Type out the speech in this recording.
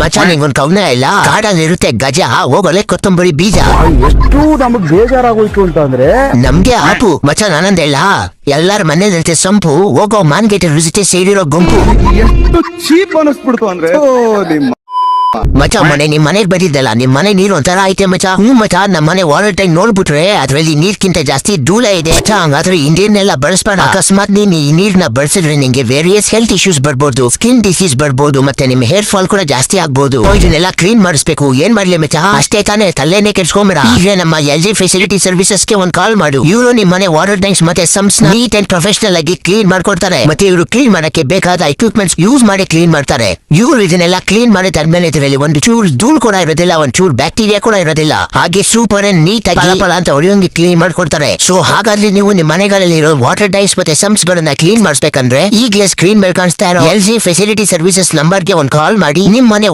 ಮಚ್ಚ ನಿಂಗೊಂದ್ ಕವನ ಇಲ್ಲ, ಕಾಡಲ್ಲಿರುತ್ತೆ ಗಜ, ಹೋಗಲೆ ಕೊತ್ತಂಬರಿ ಬೀಜ. ಎಷ್ಟು ನಮಗ್ ಬೇಜಾರಾಗೋಯ್ತು ಅಂತ ಅಂದ್ರೆ ನಮ್ಗೆ ಆಪು ಮಚ್ಚ, ನಾನಂದ ಹೇಳ ಎಲ್ಲಾರ ಮನೇಲಿರುತ್ತೆ ಸಂಪು, ಹೋಗೋ ಮಾನ್ಗೇಟ್ ರುಚಿತೆ ಸೇರಿರೋ ಗುಂಪು. ಎಷ್ಟು ಚೀಪ್ ಅನಿಸ್ಬಿಡ್ತು ಅಂದ್ರೆ ನಿಮ್ಮ ಮಚ್ಚ ಮೊನ್ನೆ ನಿಮ್ ಮನೆಗ್ ಬಂದಿದ್ದಲ್ಲ, ನಿಮ್ ಮನೆ ನೀರು ಒಂಥರ ಐತೆ ಮಚ್ಚ. ಮಚ್ಚ ನಮ್ ಮನೆ ವಾಟರ್ ಟ್ಯಾಂಕ್ ನೋಡ್ಬಿಟ್ರೆ ಅದ್ರಲ್ಲಿ ನೀರ್ಕಿಂತ ಜಾಸ್ತಿ ಧೂಳ ಇದೆ ಮಚ್ಚ. ಹಂಗಾದ್ರೆ ಈ ನೀರ್ನೆಲ್ಲ ಬಳಸ್ಬೇಡ. ಅಕಸ್ಮಾತ್ ನೀನ್ ಈ ನೀರ್ನ ಬಳಸಿದ್ರೆ ನಿಂಗೆ ವೇರಿಯಸ್ ಹೆಲ್ತ್ ಇಶ್ಯೂಸ್ ಬರ್ಬೋದು, ಸ್ಕಿನ್ ಡಿಸೀಸ್ ಬರ್ಬೋದು, ಮತ್ತೆ ನಿಮ್ ಹೇರ್ ಫಾಲ್ ಕೂಡ ಜಾಸ್ತಿ ಆಗ್ಬೋದು. ಇದನ್ನೆಲ್ಲ ಕ್ಲೀನ್ ಮಾಡಿಸ್ಬೇಕು. ಏನ್ ಮಾಡ್ಲಿ ಮಚ್ಚ, ಅಷ್ಟೇ ತಾನೇ, ತಲೆನೇ ಕೆಡ್ಸ್ಕೊಂಬೇಡ. ಈಗ ನಮ್ಮ LG ಫೆಸಿಲಿಟಿ ಸರ್ವಿಸಸ್ ಗೆ ಒಂದ್ ಕಾಲ್ ಮಾಡು. ಇವರು ನಿಮ್ ಮನೆ ವಾಟರ್ ಟ್ಯಾಂಕ್ಸ್ ಮತ್ತೆ ಸಂಪ್ಸ್ ನೀಟ್ ಅಂಡ್ ಪ್ರೊಫೆಷನಲ್ ಆಗಿ ಕ್ಲೀನ್ ಮಾಡ್ಕೊಡ್ತಾರೆ. ಮತ್ತೆ ಇವರು ಕ್ಲೀನ್ ಮಾಡಕ್ಕೆ ಬೇಕಾದ ಎಕ್ವಿಪ್ಮೆಂಟ್ಸ್ ಯೂಸ್ ಮಾಡಿ ಕ್ಲೀನ್ ಮಾಡ್ತಾರೆ. ಇವರು ಇದನ್ನೆಲ್ಲ ಕ್ಲೀನ್ ಮಾಡಿದಾದ್ಮೇಲೆ ಒಂದು ಚೂರು ಧೂಳು ಕೂಡ ಇರೋದಿಲ್ಲ, ಒಂದ್ ಚೂರು ಬ್ಯಾಕ್ಟೀರಿಯಾ ಕೂಡ ಇರೋದಿಲ್ಲ. ಹಾಗೆ ಸೂಪರ್ ಅಂಡ್ ನೀಟ್ ಆಗಿ ಪಲ ಅಂತ ಹೊಡೆಯೋಂಗೆ ಕ್ಲೀನ್ ಮಾಡ್ಕೊಡ್ತಾರೆ. ಸೊ ಹಾಗಾದ್ರೆ ನೀವು ನಿಮ್ಮ ಮನೆಗಳಲ್ಲಿ ಇರೋ ವಾಟರ್ ಟ್ಯಾಂಕ್ಸ್ ಮತ್ತೆ ಸಂಪ್ಸ್ ಗಳನ್ನ ಕ್ಲೀನ್ ಮಾಡಿಸ್ಬೇಕಂದ್ರೆ ಈಗಲೇ ಸ್ಕ್ರೀನ್ ಮೇಲೆ ಕಾಣಿಸ್ತಾ ಇರೋ LG ಫೆಸಿಲಿಟಿ ಸರ್ವಿಸಸ್ ನಂಬರ್ಗೆ ಒಂದು ಕಾಲ್ ಮಾಡಿ ನಿಮ್ಮ ಮನೆ